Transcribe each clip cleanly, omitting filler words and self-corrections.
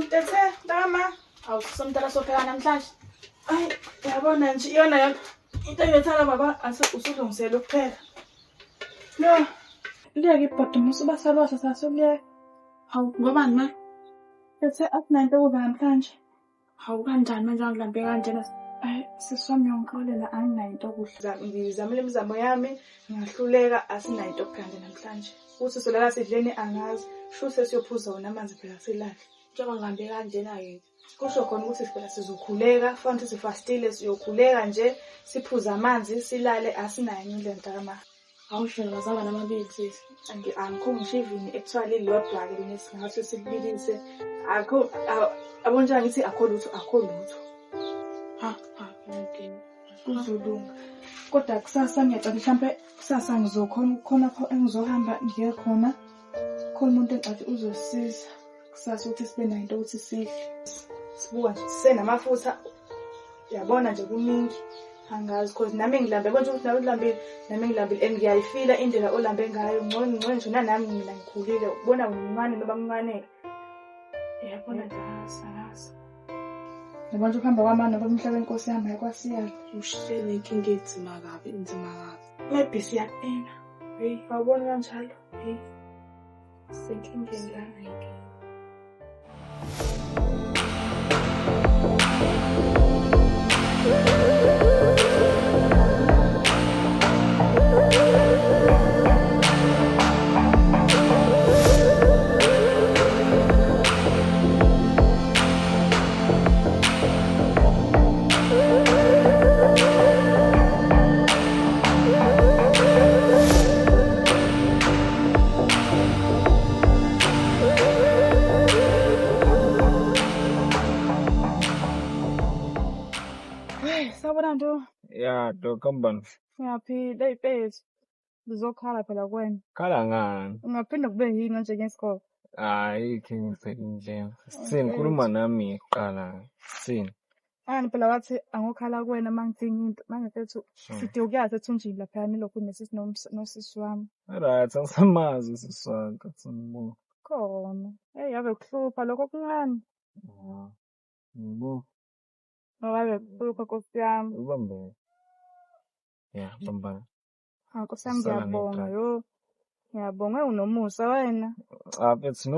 Tethe, dama. Awusomntana sopheka namhlanje. Ay, yabona nje iyona into engethana baba usulungisele ukupheka. No. Liyeke ibhodo musuba salwasa sasokuye. Hawu ngobani ma? Tethe akunanto ukuba namhlanje. Hawu kanjani manje angilambe kanjena? Ay, siswami yongixolela anginayo into okudla. Ngizamile imizamo yami, ngahluleka asinayo into okuphanda namhlanje. Uthi solala sidleni angazi. Sho sesiyophuza wona amanzi phela silahla. Njengoba ngihambe kanjena-ke. Kusho khona ukuthi phela sizokhuleka, kufanele ukuthi sifastile siyokhuleka nje, siphuze amanzi, silale asinayo indlela ntama. Awushela bazaba namabili sisi. Angikho ngisho ivini ekuthiwa lilodwa-ke lena esingathi silibilise. Akho abonjani ngithi akho lutho. Okay. Kuzolunga. Kodwa kusasa ngiyacela mhlambe kusasa ngizokhona lapho engizohamba ngiye khona. Khona umuntu engathi uzosisiza. Kusasa ukuthi sibe nayo into ukuthi sidle. Sibuka nje senamafutha. Yabona nje kuningi. Angazi cause nami ngilambe konje ukuthi nawe ulambile nami ngilambile ngiyayifila indlela olambe ngayo ngcono nje nami mina ngikhulile ubona umncane noba mncane. Yabona nje asalaza. Nabanje ukuhamba kwamana kwamhlaba inkosi yami ayikwasiya ushele inkinga enzima kabi. Maybe siyaphela. Hey, awubona kanjalo? Hey. Senkingeni la ngeke. Sabona nto. Ya, Kambani. Ngiyaphila ipezi. Ngizokhala phela kuwena. Khala ngani? Ungaphinda kube yini manje ngesikole? Hayi, khe ngiphethe indlela. Sithini khuluma nami iqala. Sithini? Phela wathi angokhala kuwena mangidinga into. Mangifethu sithi ukuyazi ethunjini lapha nilokhu nesisi nosisi wami. Alright, angisamazi siswaka tsimbo. Khona. Hey, ave kuhlupha lokho kuncane. Yebo. Ave kuhlupha Nkosi yami. Ubambe. Ya, bamba. Nkosi yami ngiyabonga yo. Ngiyabonga unomusa wena. Mfethu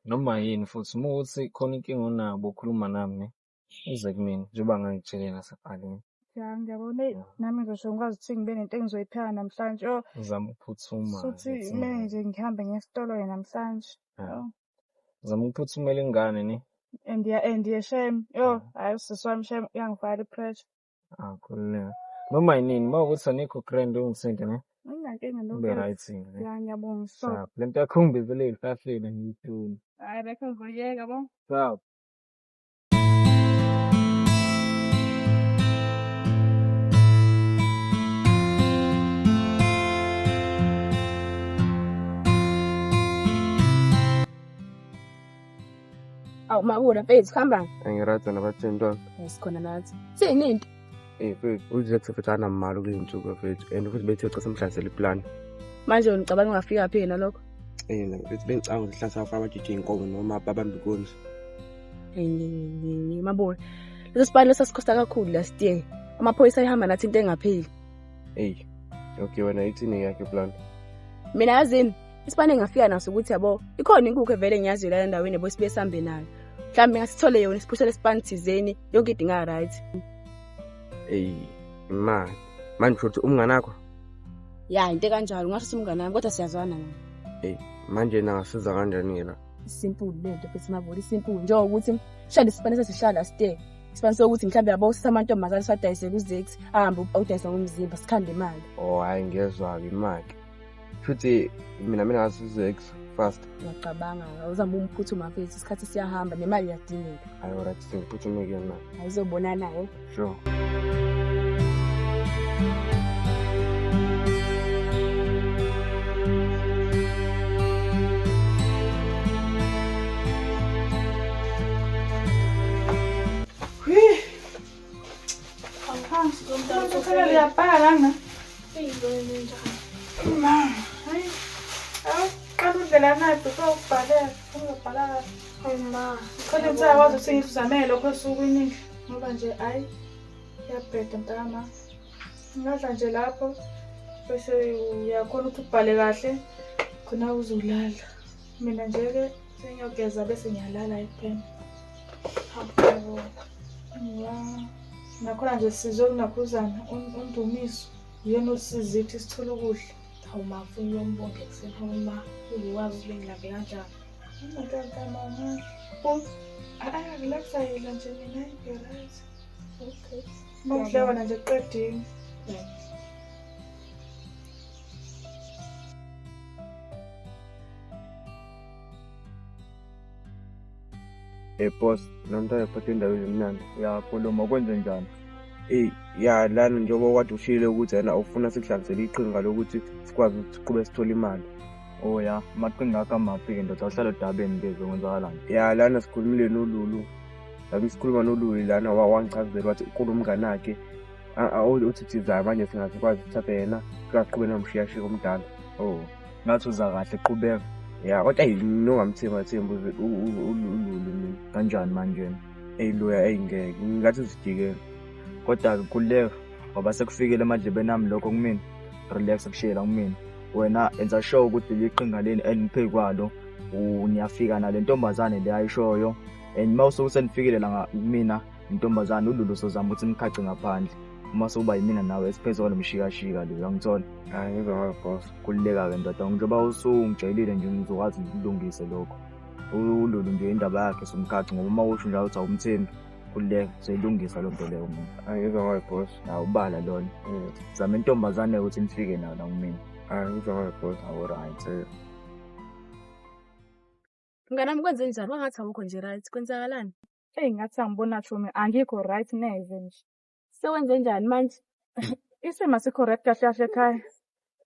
noma yini futhi ukuthi khona inkinga onabo ukhuluma nami uze kumina njengoba ngangitshelela saqaleni. Ya ngiyabona nami ngizosho ngikwazi ukuthi ngibe nento engizoyipheka namhlanje. Uzama ukuphuthuma. Futhi mina nje ngihambe ngesitolo namhlanje. Uzama ukuphuthumela ingane ni? Ndiye shame. Hayi usisi wami shame uyangifaka ipressure. Khululeka. Noma yini mawukuthi anikho grand ungisente ne? Nginankinga lokho. Ube right ngene. Ya ngiyabonga so. Lento yakhombizele ihlahleni ngiyithula. Hayi rekho ngizoyeka bo. Sawa. Awu mabona mfethu khamba. Angirata nabathintwana. Sikhona nathi. Sini into? Mfethu uze kusephethana imali kuyinsuku mfethu and futhi bethe xa semhlasela iplan. Manje ngicabanga ungafika phi nalokho? Mfethu bengicanga ukuthi hlansa afaka amajiji inkomo noma babambe inkonzo. Mabona. Lesi sipani lesasikhosta kakhulu last year. Amaphoyisa ayihamba nathi into engapheli. Okay wena ithini yakhe plan? Mina yazini isipani engafika naso ukuthi yabo ikhona inkukhu evele ngiyazi la endaweni ebo sibe sambe nayo. Mhlambe ngasithole yona siphushele isipani thizeni yonke idinga right. Manje futhi umngane wakho? Ya into kanjalo ngasho umngane wami kodwa siyazwana naye. Manje nangasiza kanjani la? Simple lento futhi mabona simple njengokuthi shade isipani sesihlala stay. Isipani sokuthi mhlambe yabo sisamantombazane sadayisela uZex ahambe awudayisa ngomzimba sikhande imali. Hayi ngezwa imali. Futhi mina ngasizeX fast. Ngiyacabanga uzama umphuthuma mfethu isikhathi siyahamba nemali iyadingeka. Hayi alright singiphuthumeke na. Awuzobona naye. Sure. Kaya liapala na. Kalau udah lama itu kau pada Hayi ma, khona ngisakwazi ukuthi ngizamele lokho esukwini ngoba nje ayi yabheda mntama. Ngadla nje lapho bese uyakhona ukuthi ubhale kahle khona uzolala. Mina nje-ke sengiyogeza bese ngiyalala ekuphela. Hawu. Nakhona nje sizwe kunakhuzana uNdumiso. Yena usiza ithi sithole ukudla. Hawu ma ufuna uyombonga ekuseni hawu ma ukwazi ukuthi bengilambe kanjani. Mama. Relaxayila nje mina ngi-right. Okay. Mawudle wena nje qedini. Boss, nomntwana ephathe indawo ezimnandi. Uyakhuluma kwenze njani? Ya lana njengoba kade ushilo ukuthi yena ufuna sikuhlanganisele iqhinga lokuthi sikwazi ukuthi siqhube sithola imali. Oh ya, amaqhinga akho amaphi-ke ndoda uhlala odabeni ke kwenzakalani? Ya lana sikhulumile noLulu. Labi sikhuluma noLulu lana wangichazela wathi ukhulu umngane wakhe. Uthi thizayo manje singasikwazi ukuthatha yena sikaqhube nomshiyashiya omdala. Oh, ngathi uza kahle qhubeka. Ya kodwa nongamthemba uLulu mina. Kanjani manje? Loya ngeke ngathi uzijikela. Kodwa kukhululeka ngoba sekufikile emadlebeni ami lokho kumina. Relax kushiyela kumina. Wena enza sure ukuthi liqhinga leni eliphe kwalo niyafika nale ntombazane le ayishoyo. And mawusuku senifikile la mina intombazane uLulu sozama ukuthi nimkhache ngaphandle. Uma sokuba yimina nawe esiphezulu mshikashika le uyangithola. Hayi ngizwa boss. Kululeka ke ndoda njengoba usungijayelile nje ngizokwazi ukulungisa lokho. uLulu nje indaba yakhe somkhathi ngoba uma usho njalo uthi awumthembi kululeka seyilungisa lo nto leyo mina. Ngizwa ngayo boss. Ubala lona. Zama intombazane ukuthi nifike nayo la kumina. Ngizwa ngayo boss. All right. Mnganami kwenze njani? Wangathi awukho nje right. Kwenzakalani? Ngathi angibona Thumi angikho right neze nje. Sewenze njani manje? Isimo asikho right kahle kahle ekhaya.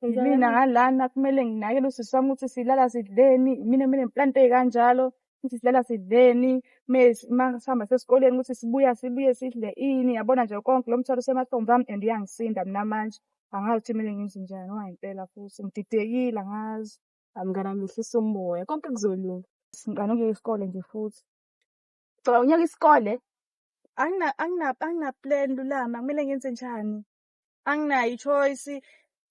Mina ngalana kumele nginakele usisi wami ukuthi silala sidleni, mina implante kanjalo, ukuthi silala sidleni, masihamba sesikoleni ukuthi sibuye sidle ini, yabona nje konke lo mthwalo semahlombe ami and iyangisinda mina manje. Angazi ukuthi kumele ngenze njani, wayempela futhi ngididekile angazi. Mnganami ehlisa umoya, konke kuzolunga. Ngicane ukuya isikole nje futhi. Ngoba unyaka isikole? Angina plan Lulama, kumele ngenze njani? Anginayo choice.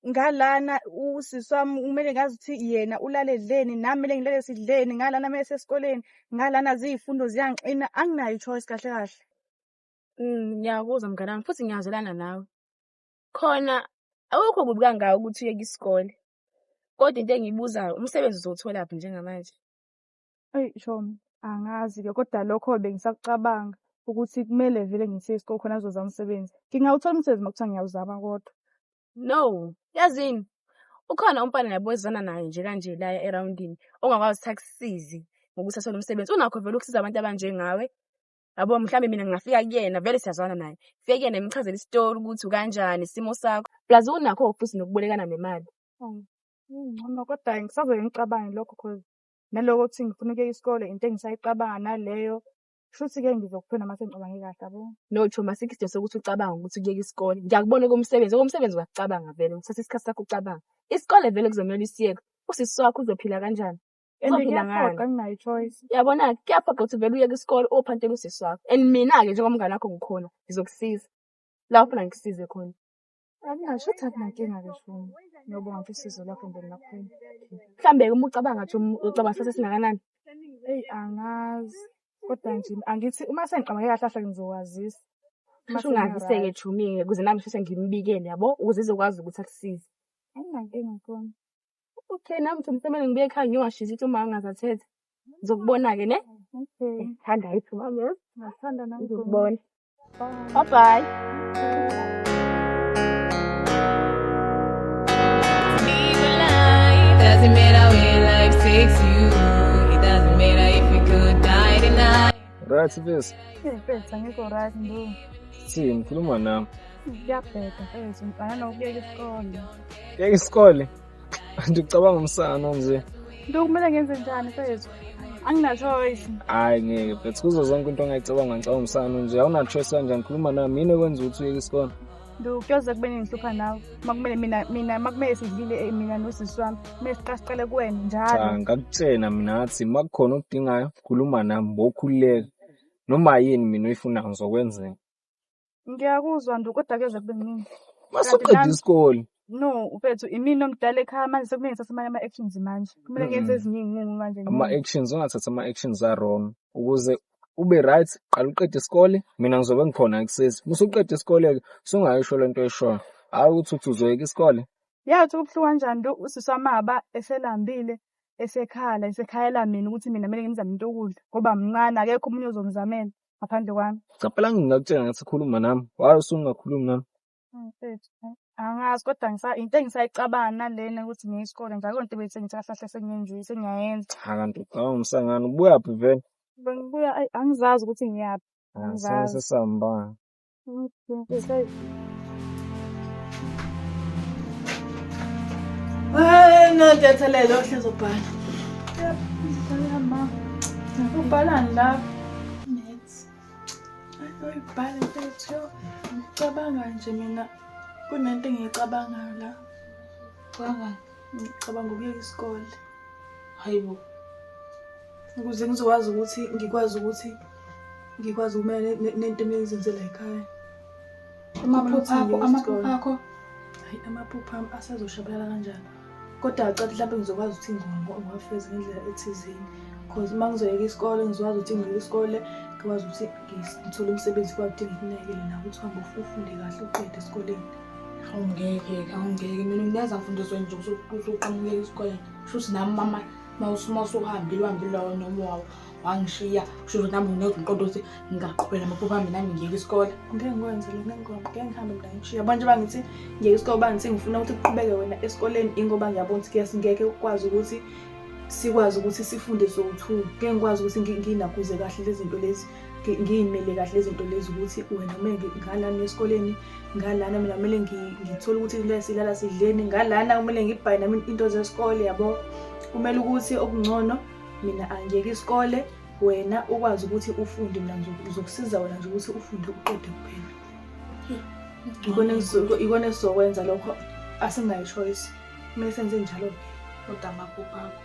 Ngalana usisi wami kumele ngazi ukuthi yena ulale edleni nami kumele ngilale sidleni ngalana mase esikoleni ngalana ziyifundo ziyangixina anginayo choice kahle kahle. Ngiyakuzwa mnganami futhi ngiyazwelana nawe. Khona awukho kubi kangaka ukuthi uyeke isikole. Kodwa into engiyibuzayo umsebenzi uzothola phi njengamanje? Shom, angazi ke kodwa lokho bengisakucabanga ukuthi kumele vele ngithe isikole khona azozama umsebenzi. Ngingawuthola umsebenzi makuthiwa ngiyawuzama kodwa. No, yazini. Ukhona umfana yabozana naye nje kanje la eroundini ongakwazi taxisizi ngokuthi athole umsebenzi. Unakho vele ukusiza abantu abanjengawe. Yabo mhlambe mina ngingafika kuyena vele siyazwana naye. Fike kuyena ngimchazela istory ukuthi ukanjani isimo sakho. Plus unakho futhi nokubolekana nemali. Ngcono kodwa ngisazoye ngicabange lokho cause naloko ukuthi ngifuna ukuya isikole into engisayicabanga naleyo. Futhi ke ngizokuphela mase ngicabange kahle yabo. No Chuma sikho sokuthi ucabanga ukuthi ukuyeka isikole. Ngiyakubona kumsebenzi uyacabanga vele uthatha isikhathi sakho ucabanga. Isikole vele kuzomela isiyeke. Usisi wakho uzophila kanjani? Uzophila ngani? Anginayo choice. Yabona kuyaphoqa ukuthi vele uyeke isikole uphantela usisi wakho. And mina ke njengomngane wakho ngikhona ngizokusiza. La ufuna ngikusize khona. Angingasho ukuthi akunankinga ke shumi. Ngiyobonga nje usizo lakho ngempela nakuphela. Mhlambe uma ucabanga nje ucabanga isikhathi esingakanani? Angazi. Kodwa nje angithi uma sengiqhamuke kahle kahle ngizokwazisa. Masho ungaziseke Chumi ukuze nami sheshe ngimbikele yabo ukuze izokwazi ukuthi akusize. Anginankinga khona. Okay nami umsebenzi ngibuye ekhaya ngiyowashiza ithi uma ngingazathethe. Ngizokubona ke ne? Okay. Thanda ithi mama. Ngathanda nami. Ngizokubona. Bye bye. Doesn't matter where life takes you. It doesn't matter if we could die tonight. Right sis. Mfethu ngikho right ndo. Si ngikhuluma nami. Ngiyabheka mfethu ngicana nokuyeka isikole. Yeke isikole. Ngicabanga umsana nje. Kumele ngenze njani mfethu? Angina choice. Hayi ngeke mfethu kuzo zonke into ongayicabanga ngicabanga umsana nje awuna choice kanjani ngikhuluma nami yini ekwenza ukuthi uyeke isikole. Kuyoze kube ngihlupha nawe. Makumele mina makumele sidlile mina nosisi wami. Kumele siqale kuwena njalo. Cha, ngakutshena mina ngathi makukhona okudingayo khuluma nami bokhululeka. Noma yini mina oyifunayo ngizokwenzela. Ngiyakuzwa Ndu kodwa kuyoze kube ngini. Masuqeda isikole. No, mfethu imini omdala ekhaya manje sekumele ngithathe ama-actions manje. Kumele ngenze eziningi manje. Ama-actions ungathatha ama-actions a-wrong ukuze ube right, qala uqede isikole, mina ngizobe ngikhona kusasa. Musuqeda isikole-ke sungayisho lento eshoyo. Hayi ukuthi uzoyeka isikole. Yathi kubuhlungu kanjani Ndu usisi wamaba eselambile esekhayela mina ukuthi mina kumele ngimzame into okudla ngoba mncane akekho umunye ozongizamela ngaphandle kwami. Cha phela ngingakutshela ngathi khuluma nami. Waye usungakhulumi nami. Mfethu, angazi kodwa into engisayicabanga nalena ukuthi ngiye isikole nje akonto bethe ngithi kahle sengiyayenza. Cha kanti umsangano ubuyaphi vele? Bengibuya angizazi ukuthi ngiyaphi. Angizazi sesamba. Ngiyathelele ohlezi ubhala. Ubhalani la? Nethi. Uyibhala mfethu yo. Ngicabanga nje mina kunento engiyicabangayo la. Ngicabanga ukuyeka isikole. Hayibo. Ukuze ngizokwazi ukuthi ngikwazi ukumela nento engizenzela ekhaya. Amaphupho akho. Hayi amaphupho ami asazoshabalala kanjani. Kodwa cela mhlawumbe ngizokwazi ukuthi ngiwafeze ngendlela ethizeni. Because uma ngizoyeka isikole ngizokwazi ukuthi ngiyeke isikole, ngikwazi ukuthi ngithole umsebenzi kwadinga ikunakekele nawe ukuthi uhambe ufunde kahle uqede esikoleni. Awungeke mina ngiyazi ngifundiswe nje usuqhamuke esikoleni. Shuthi nami mama mawusuhambile lawo noma wangishiya kusho ukuthi nami ngineziqondo ukuthi ngingaqhubela amaphupho ami nami ngiyeke isikole. Ngeke ngikwenze lokho ngeke ngihambe mina ngishiya. Manje bangithi ngiyeke isikole bangithi ngifuna ukuthi uqhubeke wena esikoleni ingoba ngiyabona ukuthi ngeke ukwazi ukuthi sikwazi ukuthi sifunde so2. Ngeke ngikwazi ukuthi nginakuze kahle lezi zinto lezi. Ngiyimele kahle lezi zinto lezi ukuthi wena kumele ngalana esikoleni ngalana mina kumele ngithole ukuthi lesilala sidleni ngalana kumele ngibhaye nami into zesikole yabo. Kumele ukuthi okungcono mina angiyeke isikole wena ukwazi ukuthi ufunde mina ngizokusiza wena nje ukuthi ufunde uqede kuphela. Ikona esizokwenza lokho asinayo choice. Kumele senze njalo kodwa amaphupho akho.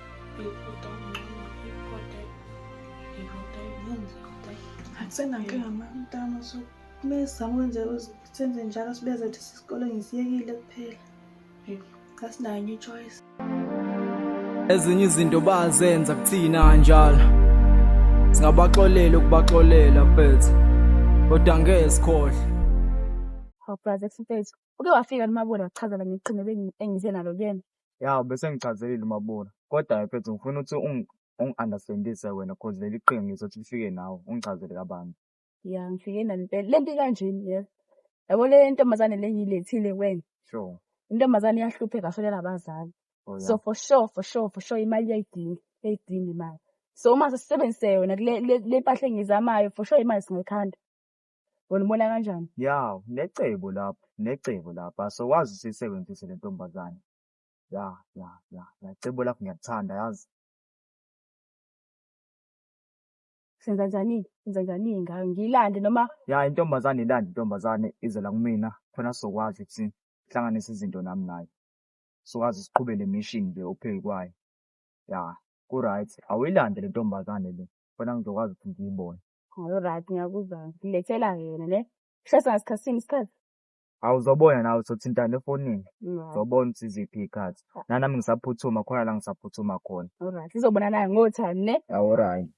Akusenankinga mntana so kumele sizame senze njalo sibeze ukuthi isikole ngisiyekile kuphela. Asinayo enye choice. Ezinye izinto bazenza kuthina kanjalo. Singabaxolela ukubaxolela mfethu. Kodwa ngeke sikhohle. Hawu brother mfethu. Uke wafika nomabona wachazela ngeqhinga engize nalo kuyena. Ya bese ngichazelile umabona. Kodwa mfethu ngifuna ukuthi ungi-understandise wena cause leli qhinga ngizothi lifike nawe ungichazele kabanzi. Ya ngifike nalempela. Lento kanjeni yes. Yabo le ntombazane lengilethile wena. Sure. Intombazane iyahlupheka solela abazali. Oh, So for sure imali yayidinga imali. So uma sisebenzise yona le mpahle engizamayo for sure imali singekhanda. Wonibona kanjani? Ya, necebo lapha. So wazi sisebenzise le ntombazane. Ya. Lecebo lapho ngiyakuthanda yazi. Senza njani ngayo ngiyilande noma Ya intombazane ize la kumina khona sizokwazi ukuthi sihlanganise izinto nami naye. Sokwazi siqhubele mission nje opheki kwayo. Ya, ku-right. Awuyilande le ntombazane le. Khona ngizokwazi ukuthi ngiyibone. hayi right ngiyakuzwa. Ngilethela yena ne. Shesa ngasikhathini isikhathi. Awuzobona nawe sothintana efonini. Uzobona ukuthi iziphi ikhathi. Nami ngisaphuthuma khona la ngisaphuthuma khona. Alright. Sizobona naye ngothani ne? Alright.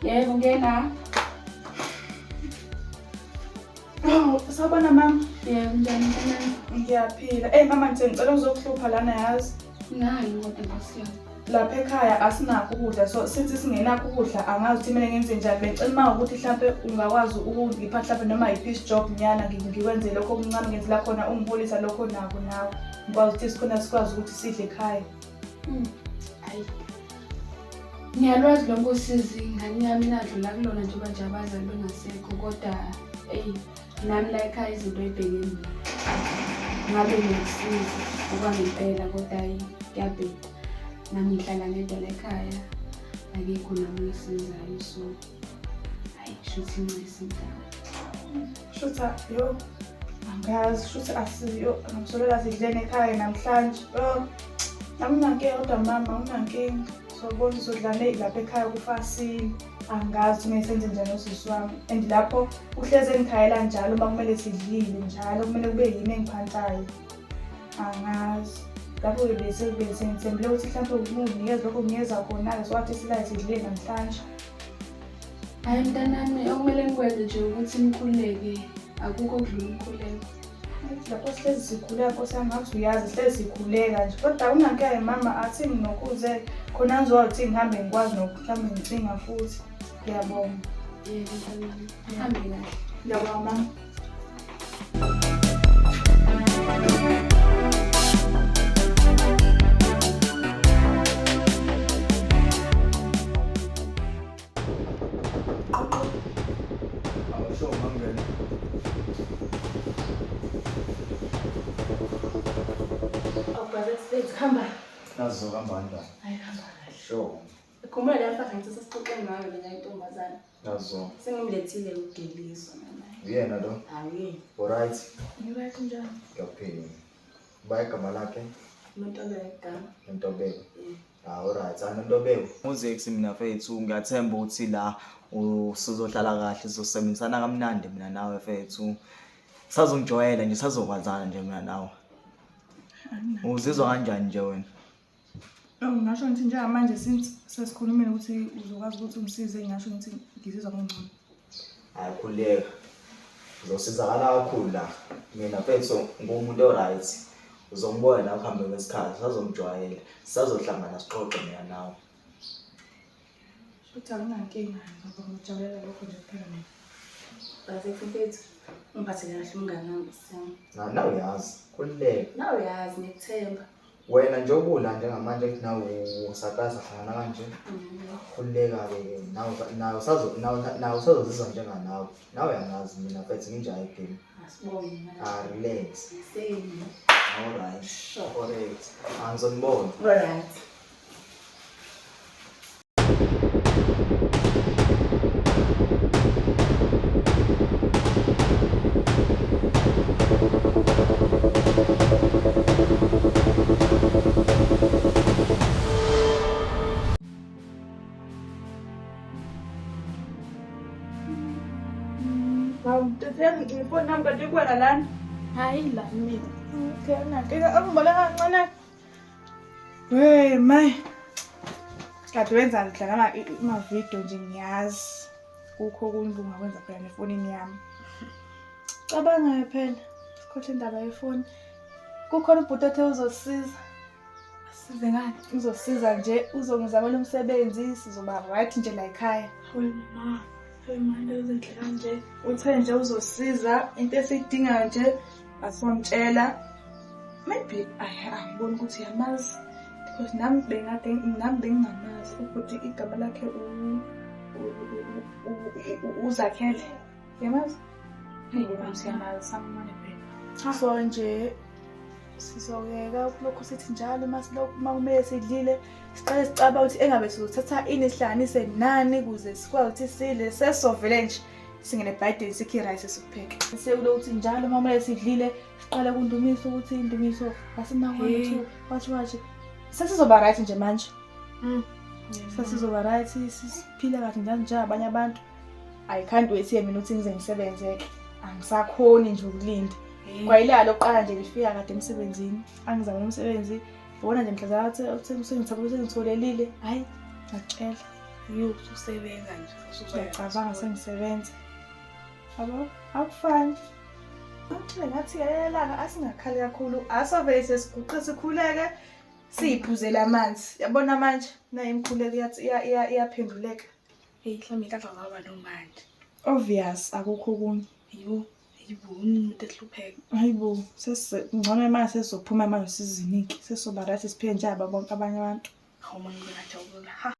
Yebo ngena. Sabona mama. Yebo njani Ngiyaphila. Mama ngicela uzokuhlupha lana yazi. Ngani kodwa ngosiyami. Lapha ekhaya asinakho ukudla so sithi singenakho ukudla angazi ukuthi mina ngenze njani. Bengicela uma ukuthi mhlambe ungakwazi ukungipha mhlambe noma i-piece job nyana ngikwenze lokho okuncane ngenzela khona ungiholisa lokho nako nawe. Ngikwazi ukuthi sikwazi ukuthi sidle ekhaya. Hayi. Ngiyalwazi lonke usizi ingane yami inadlula kulona njengoba nje abazali bengasekho kodwa nami la ekhaya izinto ey'bhekene. ngabe ngiyasiza okwangempela kodwa hhayi kuyabheda. Nami ngihlala ngedwa la ekhaya, akekho nami ongisizayo, so hhayi shuthi inqesintaba. Shutha, yo, angazi, shuthi asiyo, angisolela sidleni ekhaya namhlanje. Yo, nami nginankinga kodwa mama, unankinga. Sobona uzodlane lapha ekhaya kufasile. Angazi ngeke senze njani usisi wami. And lapho uhleze engikhayela njalo uma kumele sidlile njalo, kumele kube yini engiphantayo. Angazi. Lapho bese ngithembele ukuthi mhlawumbe unginikeza lokho nginikeza khona-ke sokwathi silaye sidlile namhlanje. Hhayi mntanami, okumele ngikwenze nje ukuthi nikhululeke, akukho okudlula ukukhuleka. Lapho sihlezi sikhuleka Nkosi yami, ngathi uyazi sihlezi sikhuleka nje. Kodwa unankinga mama, athi nginokuze khona ngizothi ngihambe ngikwazi mhlawumbe ngicinga futhi. Ngiyabonga. Yebo mntanami, hambe kahle. Ngiyabonga mama. Awusho mangene. Hamba. Nazo kambanda. Hayi hamba kahle. Sure. Khumula la mfazi ngithi sesixoxe ngayo lena intombazana. Nazo. Sengimlethile uGeliso nana. Uyena lo? Hayi. Alright. Ngiba kanjani? Ngiyaphila. Bayigama lakhe UNtobeka. Ntobeko. Alright, Ntobeko. Muzex mina fethu ngiyathemba ukuthi la usizohlala kahle sizosebenzisana kamnandi mina nawe fethu. Sazongijoyela nje sazokwazana nje mina nawe. Uzizwa kanjani nje wena? Ngasho ngithi njengamanje since sesikhulumile ukuthi uzokwazi ukuthi ungisize, ngasho ngithi ngizizwa kangcono. Hayi khuleka. Uzosizakala kakhulu la. Mina fethu ngumuntu oright. Uzongibona la ukuhambe kwesikhathi, sazomjwayela. Sazohlangana sixoxe mina nawe. Futhi anginankinga ngoba ngijabulela lokho nje kuphela mina. Base mfethu. Ungiphathele kahle umngane wami sami. Nawe uyazi, khuleka. Nawe uyazi ngikuthemba. Wena nje ubula njengamanje kuthi nawe usakaza khona kanje. Khuleka ke nawe usazozizwa njenganawe. Nawe uyangazi mina fethu nginjaya egame. Asibonge manje. Relax. Same. Alright. Correct. Angizonibona. Alright. Ngifoni nami kanti kuwena lana. Hhayi la mina. Okay, unankinga angibona kancane. Hey my. Kade wenza ngidlala ama-video nje ngiyazi. Kukho okunye ungakwenza phela nefonini yami. Cabanga phela. Sikhohle indaba yefoni. Kukhona ubhuti othe uzosiza. Asize ngani? Uzosiza nje, uzongizamela umsebenzi, sizoba right nje la ekhaya. Hoyi mama. Hey manje uzenhle kanje. Uthe nje uzosiza into esiyidinga nje asongitshela. Maybe angiboni ukuthi yamazi because nami bengingamazi ukuthi igama lakhe uzakhele. Yamazi? Hey siyamazi samane phela. So nje sizokeka lokho sithi njalo uma kumele sidlile siqale sicaba ukuthi engabe sizothatha ini sihlanganise nani kuze sikwazi ukuthi sidle sesovele nje singene ebhayideni sikhe rice sokupheka. Sekulo ukuthi njalo uma kumele sidlile siqale kundumiso ukuthi indumiso asinakho wathi sesizoba right nje manje. Sesizoba right siphile kahle njalo abanye abantu. I can't wait mina ukuthi ngize ngisebenzeke. Angisakhoni nje ukulinda. Kwayila lokuqala nje ngifika kade emsebenzini angizama umsebenzi bona nje mhla zathi ngitholelile hayi ngacela usebenza nje usuzocabanga sengisebenza yabo akufani ngithele ngathi yelanga asingakhali kakhulu asovele sesiguqe sikhuleke siyiphuzela amanzi yabona manje naye imkhuleko iyaphenduleka Hey mhlawumbe kade ngaba nomanje. obvious akukho kunye Yibo umuntu ehlupheka. hayibo ngcono manje sesizophuma manje sizinike sesoba right siphile njalo bonke abanye abantu. Hawu manje ngiyajabula. Ha.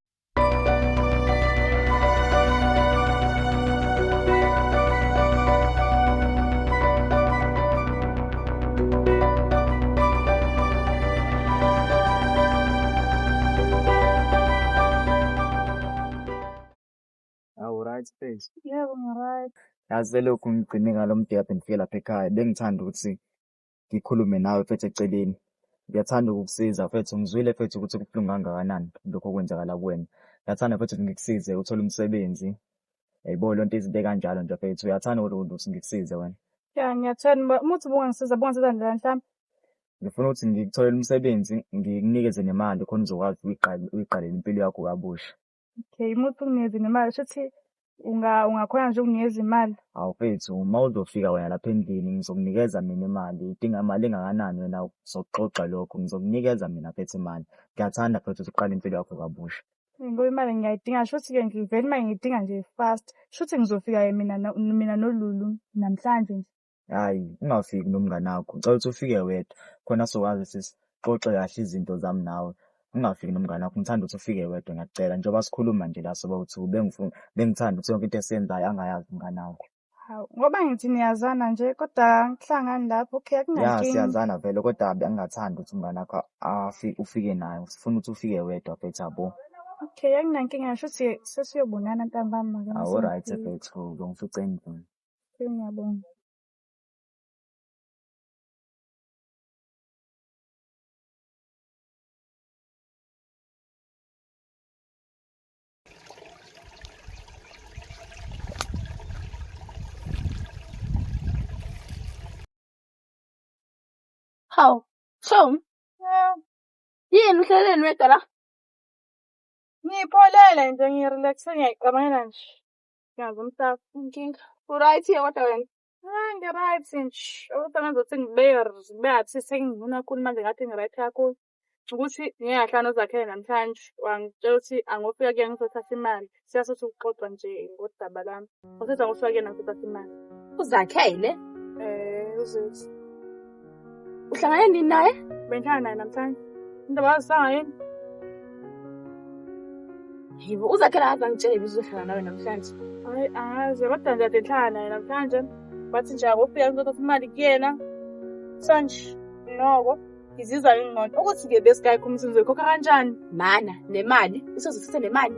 Face. Yebo, ngi-right. Yazi selokhu ngigcine ngalo mdiyabhe ngifike lapha ekhaya bengithanda ukuthi ngikhulume nawe mfethu eceleni. Ngiyathanda ukukusiza mfethu, ngizwile mfethu ukuthi kubuhlungu kangakanani lokho okwenzakala kuwena. Ngiyathanda mfethu ukuthi ngikusize uthole umsebenzi. Yayibona lonto izinto ekanjalo nje mfethu. Uyathanda ukuthi ngikusize wena. Ya, ngiyathanda uma uthi bungangisiza njani mhlawumbe? Ngifuna ukuthi ngikutholele umsebenzi, ngikunikeze nemali khona uzokwazi uyiqalela impilo yakho kabusha. Okay, uma uthi unginikeze nemali, shuthi ungakhona nje ukunginikeza imali. Hawu mfethu, uma uzofika wena lapha endlini ngizokunikeza mina imali. Udinga imali engakanani wena sokuxoxa lokho, ngizokunikeza mina mfethu imali. Ngiyathanda mfethu ukuthi uqale impilo yakho kabusha. Ngoba imali ngiyayidinga, shuthi-ke ngivele imali ngiyidinga nje fast. Shuthi ngizofika mina noLulu namhlanje nje. Hhayi, ungafiki nomngani wakho. Ngicela ukuthi ufike wedwa khona sizokwazi sixoxe kahle izinto zami nawe. Ungafiki nomngani wakho, ngithanda ukuthi ufike wedwa ngiyacela. Njengoba sikhuluma nje la soba-two bengithanda ukuthi yonke into esiyenzayo angayazi umngani wakho. Hawu, ngoba ngithi niyazana nje kodwa angihlangani lapho. Okay, Ya, akunankinga. siyazana vele kodwa bengingathanda ukuthi umngani wakho ufike naye. Sifuna ukuthi ufike wedwa mfethu yabo. Okay, akunankinga, shuthi sesiyobonana ntambama. Hawu, right mfethu, uzongifica endlini. Ngiyabonga. Hawu, Shom, yini uhlaleni wedwa la? Ngipholele nje, ngirelaxe, ngiyayicabangela nje. Ngiyazi umhlaba. Inkinga. U-right here kodwa wena? Ngi-right nje. Kodwa ngizothi ngibeka thize sengingcono kakhulu manje ngathi ngi-right kakhulu. Ukuthi ngike ngahlala noZakhele namhlanje. Wangitshela ukuthi angofika kuyena ngizothatha imali. Siyasuthi ukuxoxa nje ngodaba lami. Wasethi angofika kuyena ngizothatha imali. UZakhele? Uzothi. Uhlangane nini naye? Bengihlala naye namhlanje. Indaba yazisanga yini? Yibo, uZakhele akaze angitshele ukuthi uzohlala nawe namhlanje. Hayi, angazi kodwa nje ade ngihlala naye namhlanje. Bathi nje angofika ngizothatha imali kuyena. Sanje noko ngizizwa ngingcono. Ukuthi-ke besigayikho umsebenzi uzoyikhokha kanjani? Mana, nemali? Usozothatha nemali?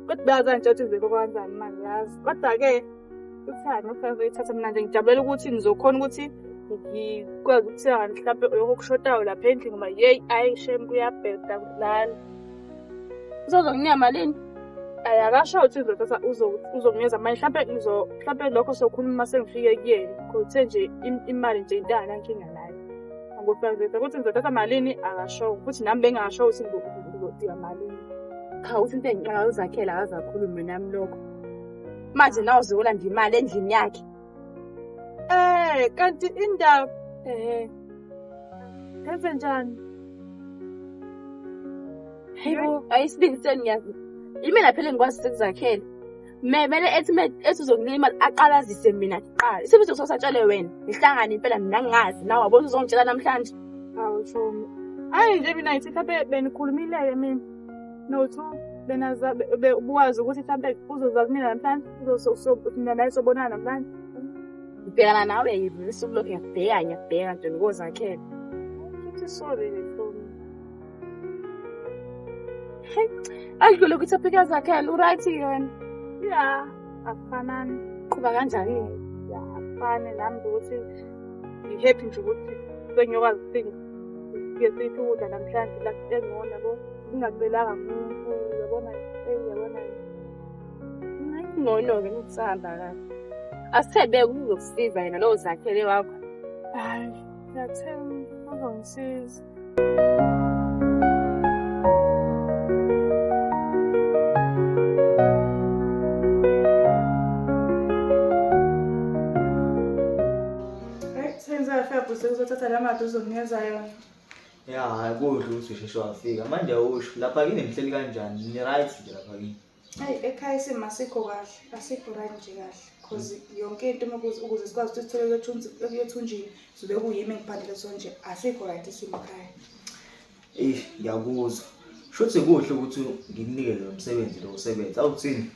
Kodwa bayazi nje ukuthi uzoyikhokha kanjani imali yazi. Kodwa-ke uthanda ngofika ngizoyithatha mina nje ngijabulela ukuthi ngizokhona ukuthi ngikwazi ukuthenga mhlawumbe okushotayo lapha endlini ngoba yeyi ayi shame kuyabheda kulala. Uzokunika malini? Akasho ukuthi uzokunikeza manje mhlawumbe lokho sokhuluma sengifike kuyena. Kuthe nje imali nje into anankinga nayo. Angofika ukuthi ngizothatha malini akasho. Futhi nami bengasho ukuthi ngizodinga malini. Cha, uthi into engicela uZakhele akaze akhulume nami lokho. Manje nawe uzokolanda imali endlini yakhe. Kanti indaba yenze njani? Hayibo, ayisibingiseni ngiyazi. Yimina phela engikwazi ukuZakhele. Mele ethi uzokunika imali aqalazise mina kuqala. Isibizo sosatshele wena. Nihlangane impela mina ngingazi. Nawe wabona uzongitshela namhlanje. Hawu Shomi. Hayi nje mina ngithi mhlawumbe benikhulumile mina. Nothu ubuwazi ukuthi mhlawumbe uzozazi mina namhlanje. Mina naye sobonana namhlanje. Ngibhekana nawe yibo isuku lokhu ngiyabheka nje ngoZakhele. Ngithi sorry Shomi. Akudlule ukuthi aphika Zakhele, u-right yena. Ya, akufanani. Qhuba kanjani? Ya, akufani nami ukuthi ngi-happy nje ukuthi sengiyokwazi ukuthi ngiyesithi ukudla namhlanje la engcono yabo. Ngingacelanga umuntu, uyabona yabona. Ngcono-ke ukusahamba kahle. Asithebeke uzokusiza yena lowo Zakhele wakho. Hayi, ngiyathemba uzongisiza. Uzothatha la mali uzokunikeza yona. Ya, hayi kudla ukuthi usheshe wafika. Manje awusho lapha kini nihleli kanjani? Ni-right nje lapha kini? Hayi, ekhaya isimo asikho kahle, asikho right nje kahle. Because yonke into ukuze sikwazi ukuthi sithole ekuyothunjini, zobe kuyimi engiphandele sonje, asikho right isimo ekhaya. Ngiyakuzwa. Shuthi kuhle ukuthi ngikunikeze lo msebenzi lo usebenza. Awuthini?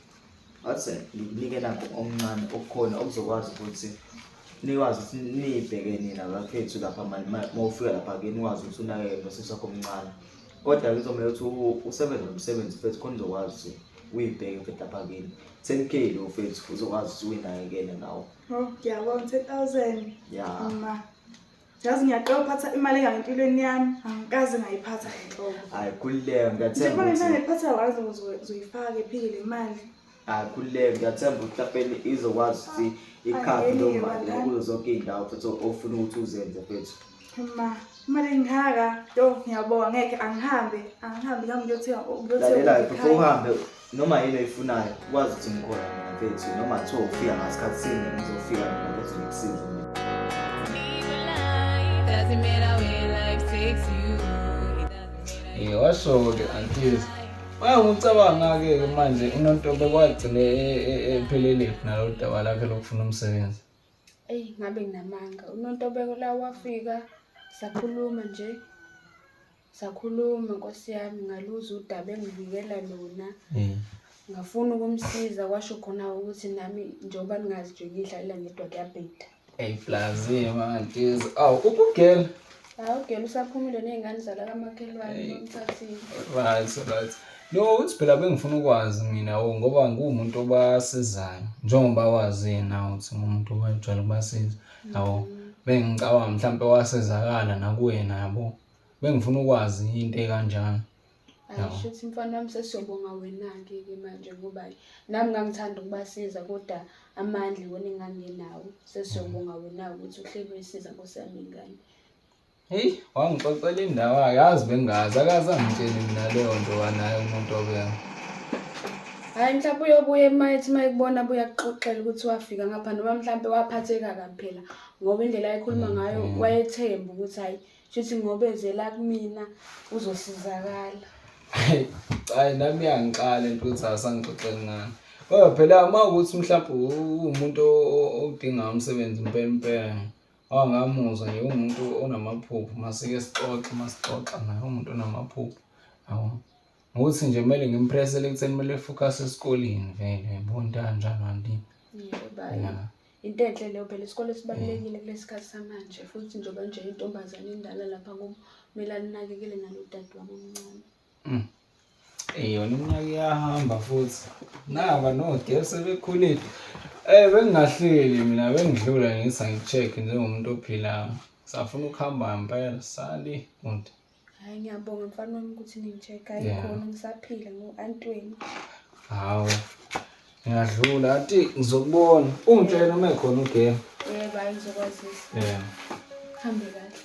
Wathi ngikunike nakho omncane okukhona okuzokwazi ukuthi nikwazi ukuthi nibheke nina bafethu lapha mawufika lapha kini nikwazi ukuthi unakekele nosisi wakho omncane. Kodwa kuzomele ukuthi usebenze lo msebenzi fethu khona uzokwazi ukuthi uyibheke mfethu lapha kini 10k lo mfethu uzokwazi ukuthi uyinakekele ngawo. Oh, ngiyabona 10,000. Ya. Ma. Yazi ngiyaqala ukuphatha imali engempilweni yami, angikaze ngayiphatha enhloko. Hayi kuleke Njengoba ngiyathemba ngingayiphatha wazi uzoyifaka ephike le mali. hayi kuleke ngiyathemba ukuthi mhlawumbe izokwazi ukuthi ikhaphe lo mali kuzo zonke iy'ndawo futhi ofuna ukuthi uzenze mfethu. Ma, imali engaka, yo ngiyabonga ngeke angihambe ngami Lalela before uhambe noma yini oyifunayo ukwazi ukuthi ngikhona mina mfethu noma kuthiwa ufika ngasikhathi sini ngizofika mina mfethu ngikusize mina. Doesn't matter where life takes you. It doesn't matter. Washo-ke antizi. Ngicabanga-ke manje uNontobe kwagcine epheleliphi nalo daba lakhe lokufuna umsebenzi. Eyi ngabe nginamanga. uNontobeko la wafika sakhuluma Nkosi yami ngaluza udaba engivikela lona. Ngafuna ukumsiza kwasho khona ukuthi nami njengoba ningazi nje ngidlalela ngedwa kuyabheda. Plazi mantizi. Awu ukugela. Ugela usaphumile ney'ngane zala kamakhelwane nomthathile. Right. No, uthi phela bengifuna ukwazi mina ngoba ngumuntu obasizayo. Njengoba wazi nawe ukuthi ngumuntu owajwayele ukubasiza. Yabo. Bengicabanga mhlawumbe wasizakala nakuwena yabo. Bengifuna ukwazi into ekanjani. Ayisho ukuthi mfana wami sesiyobonga wena-ke manje ngoba nami ngangithanda ukubasiza kodwa amandla iwona engangenawo. Sesiyobonga wena ukuthi uhleli uyisiza Nkosi yami ingane. Hey, wangixoxela indawo yazi bengazi akazangitsheli mina leyo nto wanayo uNontobe. Hayi mhlawumbe uyobuya emayithi mayekubona abuya kuxoxela ukuthi wafika ngapha noma mhlawumbe waphatheka kabi phela ngoba indlela ayikhuluma ngayo wayethemba ukuthi hayi shuthi ngoba ezela kumina uzosizakala. Hayi nami yangiqala into ukuthi asangixoxeli ngani. Kodwa phela mawukuthi mhlawumbe umuntu odinga umsebenzi impela awangamuzwa nje umuntu onamaphupho masike masixoxa naye umuntu onamaphupho. Yabo. Ngokuthi nje kumele ngimpressele ekutheni kumele focus esikoleni vele yabona into kanjalo andini. Yebo into enhle leyo phela isikole sibalulekile kulesikhathi samanje futhi njengoba nje intombazane indala lapha kumele alinakekele nalo dade wami omncane. Yona iminyaka iyahamba futhi naba nodade sebekhulile. Bengingahleli mina bengidlula ngisa ngicheck njengomuntu ophilayo. Safuna ukuhamba impela sali umuntu. Hayi ngiyabonga mfana wami ukuthi ningi-check-a ayikhona ngisaphila ngo-antweni. Hawu. Ngiyadlula athi ngizokubona. Ungitshela noma ekhona ugame. Yebo hayi ngizokwazisa. Hambe kahle.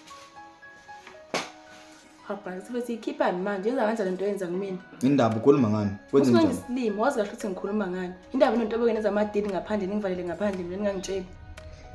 Hapha sibe ikhipha manje yenza lento yenza kumina. Indaba ukhuluma ngani? Kwenze njani? Ngisilimo wazi kahle ukuthi ngikhuluma ngani. Indaba uNontobe yenza amadili ngaphandle ngingivalele ngaphandle mina ngingangitsheli.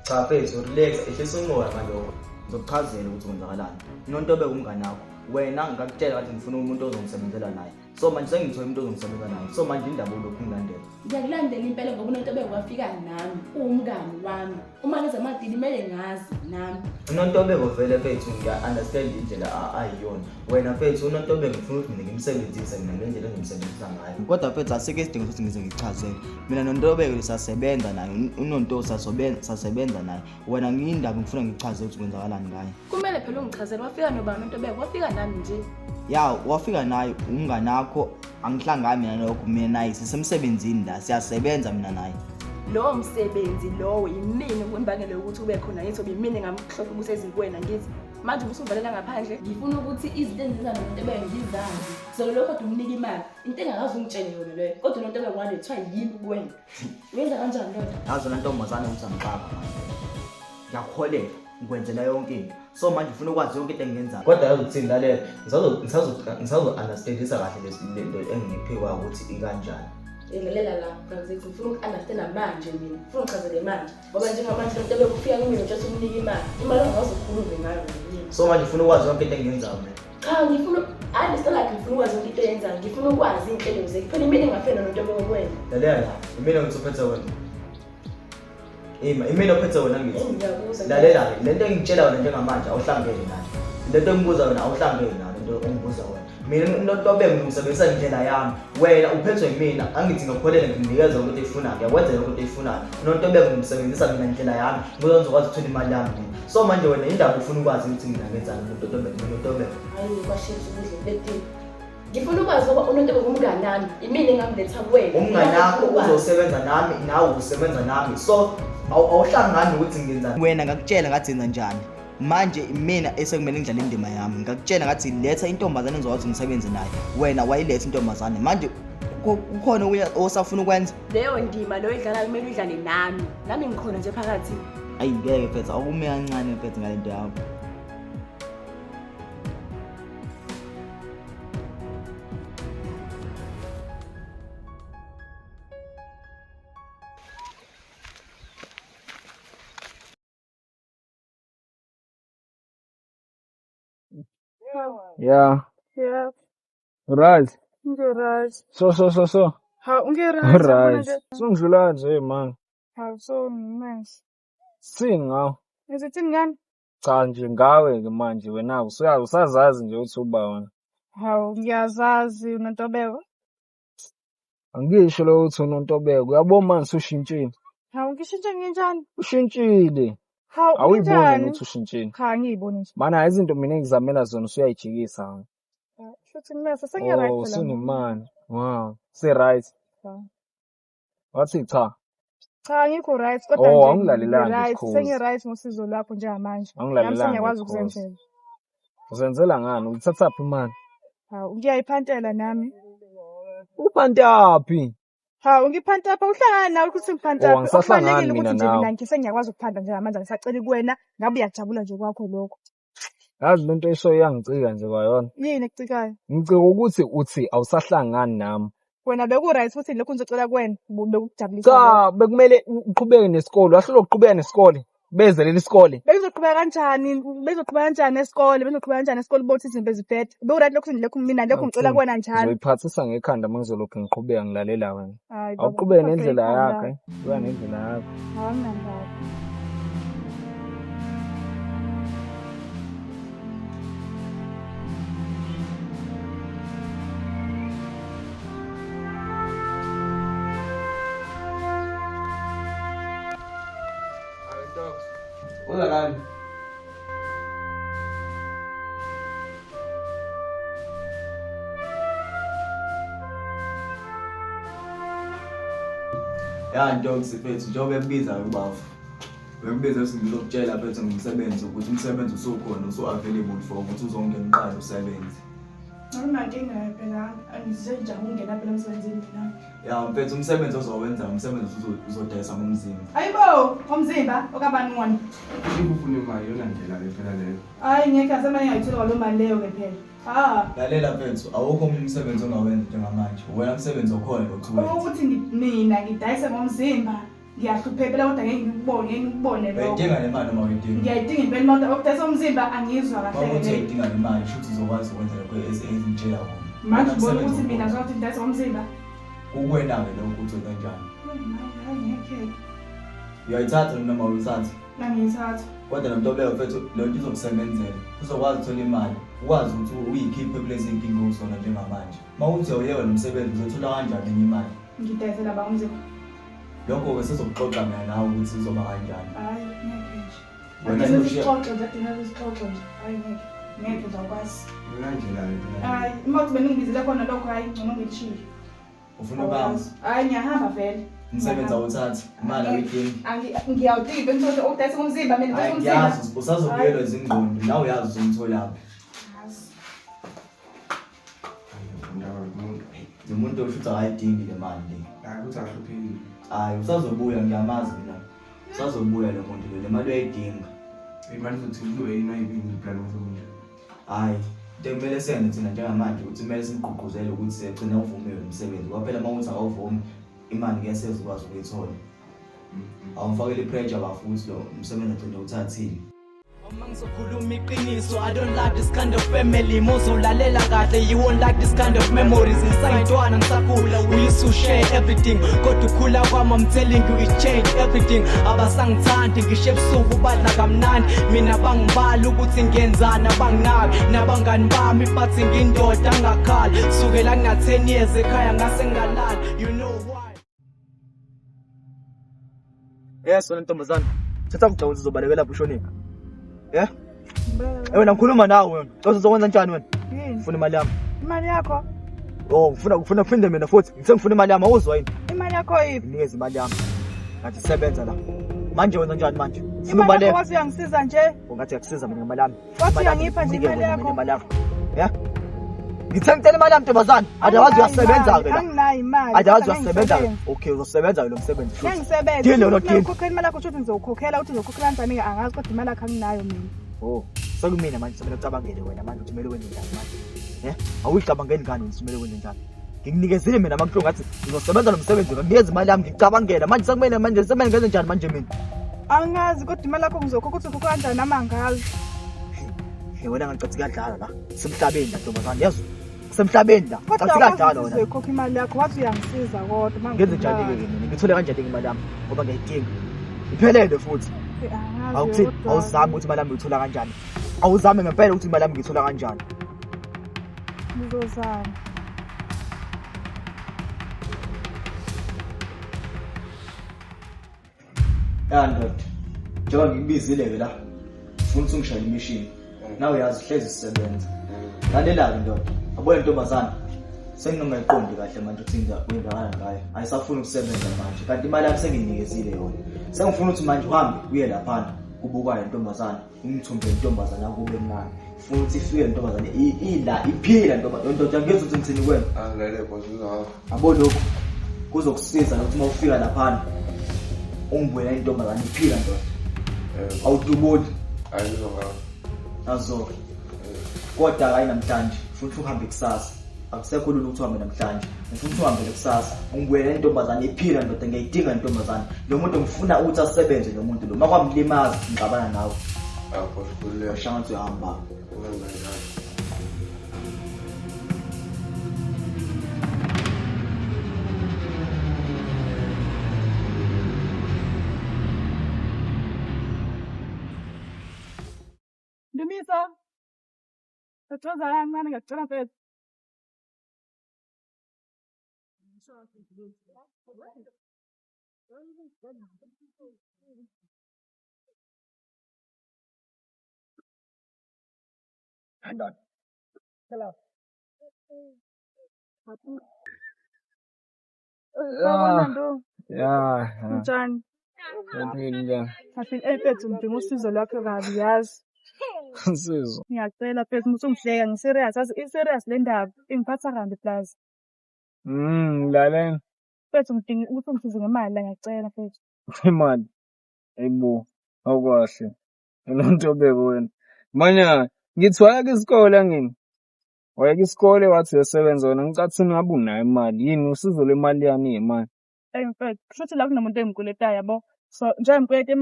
Cha mfethu relax ehlisa umoya ngalokho. Ngizokuchazela ukuthi kwenzakalani. uNontobe umngane wakho. Wena ngakutshela ukuthi ngifuna umuntu ozongisebenzela naye. So manje sengithola umuntu ozongisebenza naye. So manje indaba lokhu ngilandela. Ngiyakulandela impela ngoba uNontobe wafika nami umngani wami. Uma ngenza amadili kumele ngazi nami. uNontobe vele mfethu ngiya-understand indlela ayiyona. Wena mfethu uNontobe ngifuna ukuthi mina ngimsebenzise mina ngendlela engimsebenzisa ngayo. Kodwa mfethu asike isidingo sokuthi ngize ngichazele. Mina noNtobe siyasebenza naye. uNontobe sasebenza naye. Wena ngiyindaba ngifuna ngichaze ukuthi kwenzakalani ngaye. Kumele phela ungichazele wafika noba uNontobe wafika nami nje. Ya wafika naye umngane wakho angihlangani mina lokho mina naye sisemsebenzini la siyasebenza mina naye. Lo msebenzi lowo yimini kwimbangela yokuthi ube khona yithi obimini ngamhlofa ukuthi ezikuwena ngithi manje ubusuvalela ngaphandle ngifuna ukuthi izinto enzenza noNtobe ngizazi so lokho kodwa umnika imali into engakazi ungitshele yona leyo kodwa uNtobe ngwane kuthiwa yini kuwena wenza kanjani lokho yazi lento ntombazane ukuthi angixaka ngiyakholeka ngikwenzela yonke into so manje ufuna ukwazi yonke into engiyenzayo kodwa yazi ukuthini lalela ngisazo-understandisa kahle lento engiphekwa ukuthi ikanjani. Lalela la ngifuna uku-understand manje mina ngifuna uchazelele manje ngoba njengamanje uNtobe kufika kumina nje umnika imali ongazi ukukhuluma ngayo mina so manje ufuna ukwazi yonke into engiyenzayo mina. Cha ngifuna understand like ngifuna ukwazi yonke into eyenzayo ngifuna ukwazi inhlelo zethu phela imini engafena noNtobe ngokwena. Lalela la imina ngithi uphethe wena imina ophethe wena ngithi lalela lento engitshela wena njengamanje awuhlangene nayo lento engibuza wena awuhlangene nayo lento ongibuza wena mina uNontobe ngimsebenzisa indlela yami wena uphethwe yimina angithi ngakholele nginikeza ukuthi eyifunayo ngiyakwenzela ukuthi eyifunayo uNontobe ngimsebenzisa mina indlela yami ngoba ngizokwazi ukuthola imali yami mina so manje wena indaba ufuna ukwazi ukuthi mina ngenzani uNontobe hayi kwashisa ukudla letini Ngifuna ukwazi ngoba uNontebe ngumngani nami. Imini engamletha kuwena. Umngane wakho uzosebenza nami nawe usebenza nami. So awuhlangani ukuthi ngenzani. Wena ngakutshela ngathi yenza njani. Manje mina esekumele ngidlale indima yami. Ngakutshela ngathi letha intombazane engizokwazi umsebenzi naye. Wena wayiletha intombazane. Manje ukhona osafuna ukwenza leyo ndima leyo idlala kumele udlale nami. Nami ngikhona nje phakathi. Ayi ngeke mfethu akume kancane mfethu ngalento yakho. Yeah. Yeah, Right. right. So. How right? Right. Sungidlula nje man. How so nice. Singaw. Is it in ngani? Cha nje ngawe ke manje wena usazazi nje uthi uba wena. How ngiyazazi uNontobeko. Angisho lo uthi uNontobeko. Uyabona manje ushintshile. How ngishintshe ngenjani? Ushintshile. How Awuyiboni ukuthi ushintshile. Cha ngiyibona nje. Mana izinto mina engizamela zona usuyayijikisa. Futhi mase sengiya right phela. Usunimani. Wow. Say right. Wathi cha. Cha ngikho right kodwa Oh, nje angilalelanga right isikhuzi. sengiya right ngosizo lwakho njengamanje. Angilalelanga Ngiyakwazi isikhuzi. ukuzenzela. Uzenzela ngani? Uthathaphi imali? Hawu ngiyayiphantela nami. Uphantaphi? Hawu ngiphanta apha uhlangana nawe ukuthi ngiphanta Oh, angisahlangani ukuthi mina nje nawe. mina ngisengiyakwazi ukuphanda njengamanje ngisacela kuwena ngabe uyajabula nje kwakho lokho. Yazi lento esho iyangicika nje kwayona. Yini ekucikayo? Ngicika ukuthi uthi awusahlangani nami. Wena beku right futhi lokho ngizocela kuwena bekujabulisa. Cha, bekumele uqhubeke nesikole. Wahlelo uqhubeka nesikole. Bezelela isikole. Bezoqhubeka kanjani? Bezoqhubeka kanjani esikole? Bezoqhubeka kanjani esikole bothi izinto eziphethe? Beku right lokho lokho mina lokho ngicela kuwena njalo. Ngizoyiphathisa ngekhanda mangizolokhu ngiqhubeka ngilalela wena. Hayi Awuqhubeke nendlela yakho, Qhubeka nendlela yakho. Hawu nandaba. Uza nani? Ya ndoks mfethu njengoba ebiza ubafu. Bekubiza ukuthi ngizokutshela mfethu ngomsebenzi ukuthi umsebenzi usukhona usu-available for ukuthi uzongena uqala usebenze. Noma inkinga phela angize nje ukungena phela emsebenzini mina. Ya mfethu umsebenzi ozowenza umsebenzi uzodayisa ngomzimba. Ayibo, omzimba okabani wona. Ufuna imali yona ndlela le phela leyo. Hayi ngeke asemanye ngayithola kwalo mali leyo ke phela. Lalela mfethu awukho umsebenzi ongawenza njengamanje. Wena umsebenzi okhona lokuthuwenza. Ukuthi mina ngidayise ngomzimba. Ngiyahluphekela kodwa ngeke ngikubone lokho. Uyidinga le mali noma uyidinga? Ngiyayidinga impela imali okudayisa umzimba angizwa kahle. Uma uthi uyidinga le mali futhi uzokwazi ukwenza lokho ezintshela khona. Manje ubona ukuthi mina ngizothi ngidayisa ngomzimba. Kukwena-ke lokho ukuthi kanjani. Hayi ngeke. Uyayithatha noma uyithatha? Ngiyithatha. Kodwa lo nto leyo mfethu lo nto izokusebenzela. Uzokwazi ukuthola imali. Ukwazi ukuthi uyikhiphe kulezi inkinga ozona njengamanje. Uma uthi awuyeka lo msebenzi uzothola kanjani enye imali? Ngidayisela ngomzimba. Lokho-ke sizokuxoxa mina nawe ukuthi izoba kanjani. Hayi ngeke nje. Wena Ngizixoxe nje. Hayi ngeke. Ngeke ngizokwazi. Ngendlela le phela. Hayi, uma kuthi beningibizele khona lokho hayi ngcono ngilishilo. ufuna ukuhamba. Hayi ngiyahamba vele. Umsebenzi awuthathi, imali awuyidingi. Ngiyawudinga bengithola ukudayisa ngomzimba mina ngidayisa ngomzimba. Angiyazi, usazobuyelwa izingqondo, nawe uyazi uzomtholaphi. Umuntu oshuthi akayidingi le mali le. Hayi ukuthi ahluphekile. Hayi usazobuya ngiyamazi mina. Usazobuya le muntu le mali uyayidinga. Imali futhi kulo ayibini plan ngomuntu. Hayi, into kumele senze thina njengamanje ukuthi kumele simgqugquzele ukuthi sigcine uvume umsebenzi. Kwaphela uma uthi awuvumi imali ngeke ukwazi ukuyithola. Awumfakele ipressure bafuthi lo umsebenzi agcine uthathile. Uma ngizokhuluma iqiniso, I don't like this kind of family. Mozolalela kahle, you won't like this kind of memories. Ngisayintwana ngisakhula, we used to share everything. Kodwa ukhula kwami, I'm telling you it changed everything. Abasangithandi ngisho ebusuku badla kamnandi. Mina bangibala ukuthi ngenzani abanginaki. Nabangani bami bathi ngindoda angakhali. Sukela ngina 10 years ekhaya ngase ngalala. You know why? Yes, wena ntombazana. Thatha ukujawuza uzobalekela bushonika. Wena ngikhuluma nawe wena. Uzokwenza njani wena? Ufuna imali yami. Imali yakho? Oh, ufuna kuphinde mina futhi. Ngithe ngifuna imali yami awuzwa yini? Imali yakho yiphi? Nginikeze imali yami. Ngathi sebenza la. Manje wenza njani manje? Ufuna Imali imali yakho wathi uyangisiza nje. ungathi akusiza mina ngemali yami. Wathi Imali yami, uyangipha nje nginike imali wena yakho. mina imali yakho. Ya? Ngithe ngicela imali yami ntombazane. Adawazi uyasebenza-ke la. Anginayo imali. Adawazi kodwa uyasebenza. ngisebenza. Okay, uzosebenza lo msebenzi futhi. Ngiyasebenza. Dile lo dile. Ukhokhela imali yakho uthi ngizokhokhela uthi ngizokhokhela kanjani-ke angazi kodwa imali yakho anginayo mina. Oh, sekumina manje semele ucabangele wena manje ukuthi kumele wenze njani manje. Awuyicabangeli ngani ukuthi kumele wenze njani? Ngikunikezile mina amakuhlungu ngathi ngizosebenza lo msebenzi nginikeze imali yami ngicabangela manje sekumele manje semele ngenze njani manje mina? Angazi kodwa imali yakho ngizokhokha uthi ukhokha kanjani nama angazi. Wena ngicathi kuyadlala la. Semhlabeni la ntombazane yazwa. Semhlabeni la. Kodwa Cathi kuyadlala wena. uzokhokha imali yakho wathi uyangisiza kodwa manje. Ngenze njani-ke mina? Ngithole kanjani imali yami ngoba ngiyayidinga. Iphelele futhi. Awuthi awuzami ukuthi imali yami ngiyithola kanjani. Awuzami ngempela ukuthi imali yami ngiyithola kanjani. Ngizozama. Ndoda. Njengoba ngikubizile-ke la. Ufuna ukuthi ungishayele imishini. Nawe uyazi hlezi sisebenza. Lalela-ke ndoda. Yabona ntombazane. Sengingayiqondi kahle manje ukuthi kwenzakala ngayo. Ayisafuni ukusebenza manje. Kanti imali yami senginikezile yona. Sengifuna ukuthi manje uhambe uye laphana kubukayo intombazane. Ungithumbe intombazane akube mnandi. Ufuna ukuthi ifike intombazane ila iphila ndoda ngeke ukuthi ngithini kwena. Angilele boss uzaho. Yabo lokho kuzokusiza ukuthi uma ufika laphana ungibuyela intombazane iphila ndoda. Awudubuli. Ayizongaho. Azoke. Kodwa hayi namhlanje futhi uhambe kusasa. Akusekho lula ukuthi uhambe namhlanje. Ngifuna ukuthi uhambe kusasa. Ungibuyela intombazane iphila ndoda ngiyayidinga intombazane. Lo muntu ngifuna ukuthi asebenze lo muntu lo. Makwamlimaza ngicabana nawe. Boss kuleyo. Ashanga uyahamba. Ndumisa. Sathoza kancane ngiyacela mfethu. Ndoda. Hello. Ya. Njani? Ngempilo njani? Afile mfethu ngidinga usizo lwakho kabi yazi. Usizo. Ngiyacela mfethu ukuthi ungihleka ngiserious yazi i-serious le ndaba ingiphatha kambi plus. Ngilalela. Mfethu ngidinga ukuthi ungisize ngemali la ngiyacela mfethu. Imali. Ayibo. Awukahle. Umuntu obeke wena. Manje ngithwala isikole ngini. Wayeke isikole wathi uyasebenza wena ngicathi ngabe unayo imali. Yini usizo lwemali yani imali? Mfethu kushuthi la kunomuntu engikweletayo yabo. So njengoba ngikweleta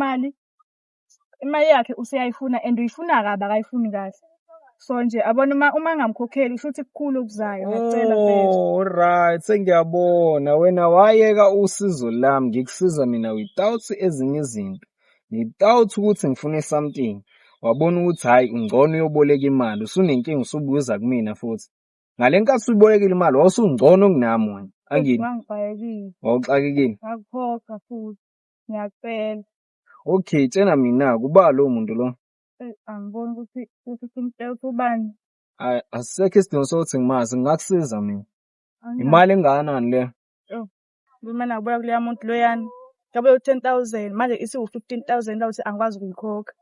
imali yakhe useyayifuna and uyifuna kabi akayifuni kahle. So nje abona uma ngamkhokheli kushuthi kukhulu okuzayo ngiyacela mfethu. Alright, sengiyabona wena wayeka usizo lami ngikusiza mina without ezinye izinto. Without ukuthi ngifune something. Wabona ukuthi hayi ungcono uyoboleka imali usunenkinga usubuza kumina futhi. Ngalenkathi uyibolekile imali wawusungcono kunami wena. Angini. Ngangifayekile. Wawuxakekile. Ngakukhokha futhi. Ngiyacela. Okay, tshena mina kuba lo muntu lo. Angiboni ukuthi simtshela ubani. Asisekho isidingo sokuthi ngimazi ngingakusiza mina. Imali engakanani le? Mina ngabuya kuleya muntu loyani. Ngabe u10,000 manje isiwu15,000 la uthi angikwazi ukuyikhokha.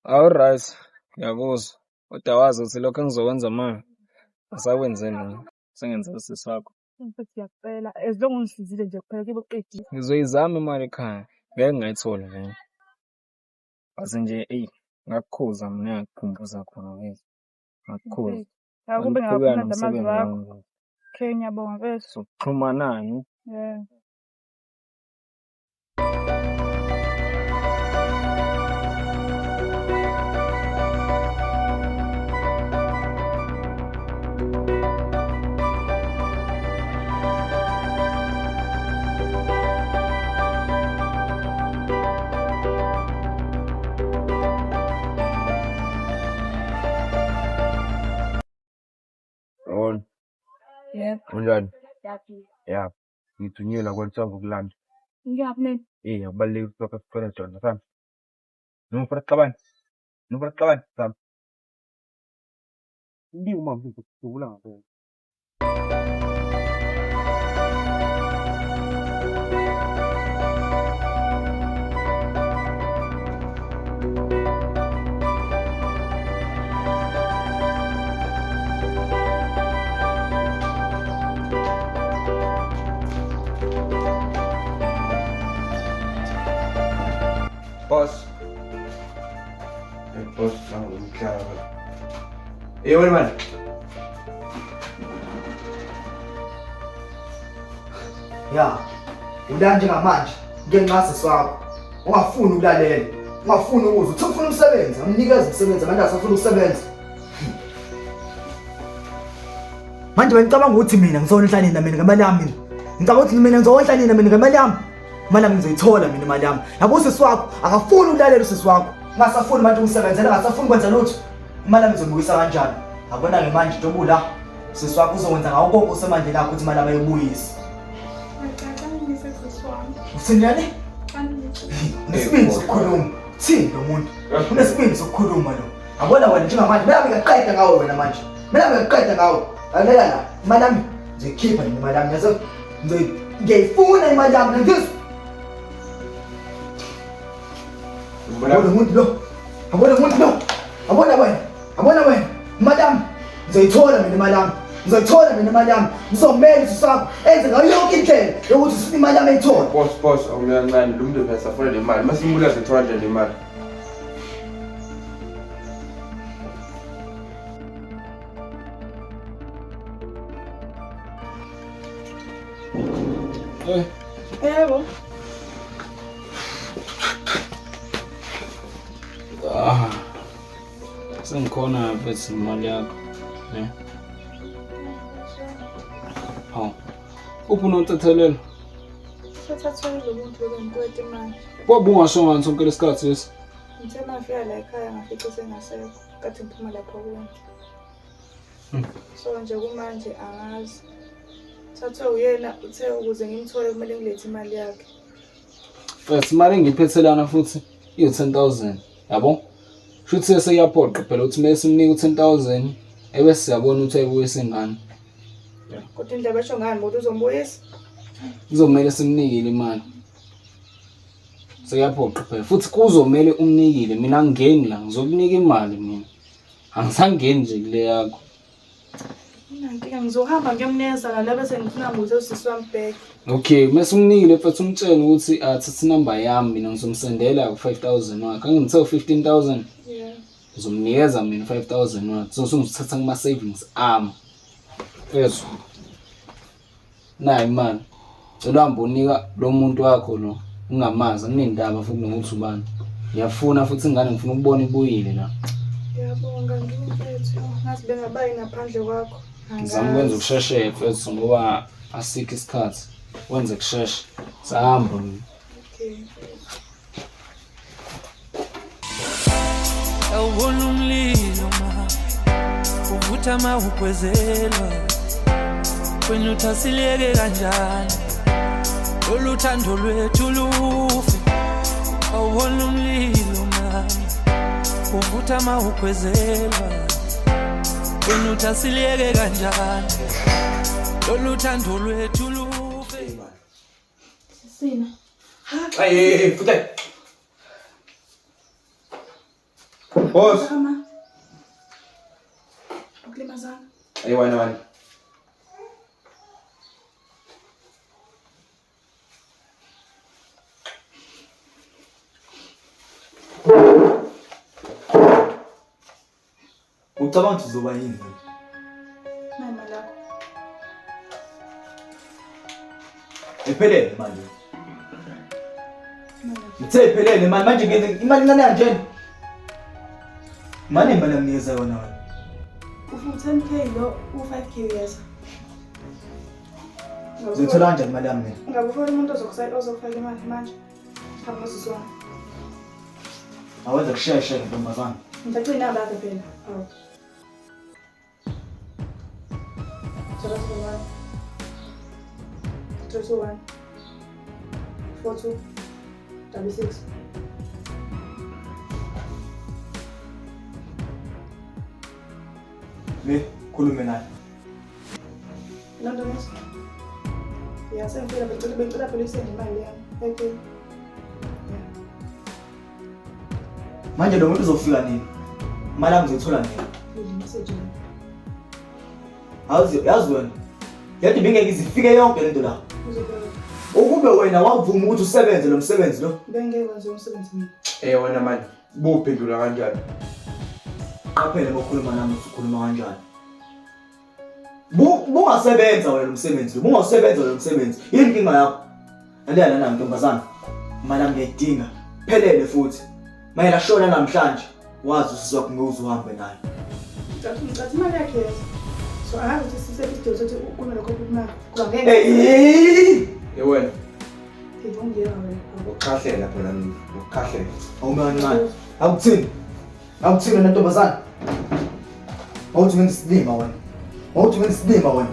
Alright, ngiyakuzwa. Kodwa wazi ukuthi lokho engizokwenza manje asakwenzeni mina. Sengenze usisi wakho. Mfethu ngiyacela as long ungisizile nje kuphela kibe uqedile. Ngizoyizama imali ekhaya. Ngeke ngayithola vele. Base nje ngakukhuza mina ngakukhumbuza khona wethu. Ngakukhuza. Akube ngiyafuna amazwi wakho. Okay ngiyabonga mfethu. Sokuxhumanani? Yeah. Yebo. Unjani? Yaphila. Ya. Ngithunyelwa kwensongo kulanda. Ngiyaphi? Akubalulekile ukuthi sifune Jona sami. Noma ufuna xabani? Sami. Uma ngidubula ngampela. Boss. Boss, ngumhlaba. Wena man. Ya, ula njengamanje ngenqasi wakho. Ungafuni ukulalela, ungafuni ukuzwa, uthi ufuna umsebenzi, amnikeza umsebenzi abantu asafuna ukusebenza. Manje ngicabanga ukuthi mina ngizowondla nini mina ngemali yami mina. Ngicabanga ukuthi mina ngizowondla nini mina ngemali yami. Imali yami ngizoyithola mina imali yami. Yabo usisi wakho akafuni ukulalela usisi wakho. Ngasafuni manje umsebenzela, ngasafuni kwenza lutho. Imali yami izomuyisa kanjani? Abona ke manje ntombi usisi wakho uzokwenza ngawo konke osemandleni akho ukuthi imali yami ayibuyise. Usinyane? Nesibindi sokukhuluma. Thini lo muntu? Unesibindi sokukhuluma lo. Abona wena njengamanje, mina ngiyaqeda ngawe wena manje. Mina ngiyaqeda ngawe. Lalela la, imali yami ngizoyikhipha nini imali yami? Yazo ngiyayifuna imali yami ngizwe. Abona umuntu lo. Abona umuntu lo. Abona wena. Imali yami ngizoyithola mina imali yami. Ngizoyithola mina imali yami. Ngizomela usisakho enze ngayo yonke indlela yokuthi sifuna imali yami ayithola. Boss, awuyancane lo muntu phela safuna le mali. Masimula sithola nje le mali. Yebo. Sengikhona mfethu imali yakho. Ne? Hawu. Uphi unontethelelo? Sethathwe lo muntu lokunkweta imali. Kwabe ungasho ngani sonke lesikhathi lesi? Ngithe mafika la ekhaya ngafica sengasekho. Kathi ngiphuma lapho kuwe. So nje kumanje angazi. Thathwe uyena uthe ukuze ngimthole kumele ngilethe imali yakhe. Mfethu imali engiyiphethelana futhi iyo 10,000. Yabo? Shuthi sesiyaphoqa phela uthi mase simnika u10,000 ebese siyabona ukuthi ayibuyise ngani. Kodwa indaba esho ngani ukuthi uzombuyisa? Kuzomela simnikile imali. Siyaphoqa phela futhi kuzomela umnikile, mina ngingeni la ngizokunika imali mina. Angisangeni nje kule yakho. Mina ngizohamba ngiyomneza la bese ngifuna ukuthi usisi wami back. Okay, mase umnikile futhi umtshela ukuthi athathe inamba yami mina ngizomsendela ku5,000 wakhe. Angithe u15,000. Yeah. Ngizomnikeza mina 5,000 wakhe. Ngizothatha kuma savings ami. Phezulu. Nayi imali. Uhambe unika lo muntu wakho lo ungamazi nginendaba futhi nokuthi ubani. Ngiyafuna futhi ingane ngifuna ukubona ibuyile la. Yabonga ngimfethu. Ngazi bengabayi ngaphandle kwakho. Ngizama ukwenza ukusheshshe mfethu ngoba asikho isikhathi. Wenze kusheshsha. Sahamba mina. Okay. Awubona umlilo ma uvutha mawugwezelwa wena uthasileke kanjani oluthando lwethu lufe. Awubona umlilo ma uvutha mawugwezelwa wena uthasileke kanjani oluthando lwethu lufe. Sina. Hey, futhi. Boss. Mama. Ukulimazana. Wena. Ucabanga ukuthi uzoba yini? Mama lakho. Iphelele imali. Ngithe iphelele imali manje ngenze imali ngane kanjena. Manje imali nginikeza yona wena. Ufuna 10k lo u5k yesa. Uzothola kanjani imali yami mina? Ngabe ufuna umuntu ozofaka imali manje? Hamba siswana. Awenza kusheshshe ntombazana. Ngicela bakhe phela. Awu. Sala sala. 321 42 36. Me khulume naye. London is. Yeah, sengifika becela phela isende imali yami. Okay. Manje lo muntu uzofika nini? Imali yami ngizoyithola nini? Message. Yazi wena. Yathi bengeke izifike yonke lento la. Ukube wena wavuma ukuthi usebenze lo msebenzi lo. Bengeke wenze umsebenzi mina. Wena manje buphendula kanjani? Qaphela ngokhuluma nami ukhuluma kanjani. Bungasebenza wena lo msebenzi lo. Bungasebenza lo msebenzi. Yini inkinga yakho? Aliyana nami ntombazana. Imali yami ngiyidinga. Phelele futhi. Mayela shona namhlanje. Wazi usisi wakho ngeuzuhambe naye. Ngicathi imali yakhe yeza. So angazi ukuthi sisebisidwe sokuthi kumele lokho kumali. Kuba ngeke. Wena. Ngiyongena wena. Ukhahlela phela ukhahlela. Awumani manje. Awuthini wena ntombazana. Awuthi ngisilima wena. Awuthi ngisilima wena.